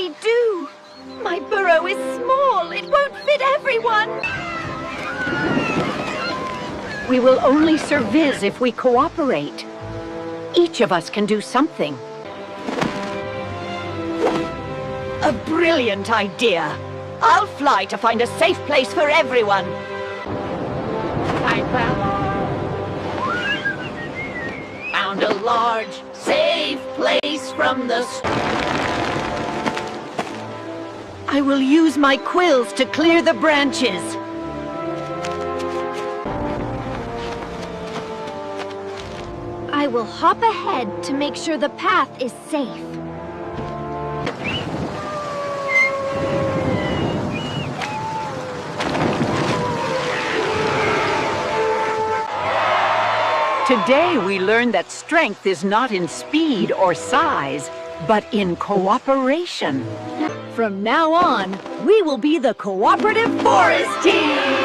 we do? My burrow is small. It won't fit everyone. We will only survive if we cooperate. Each of us can do something. A brilliant idea. I'll fly to find a safe place for everyone. I found a large, safe place from the I will use my quills to clear the branches. I will hop ahead to make sure the path is safe. Today we learned that strength is not in speed or size, but in cooperation. From now on, we will be the Cooperative Forest Team!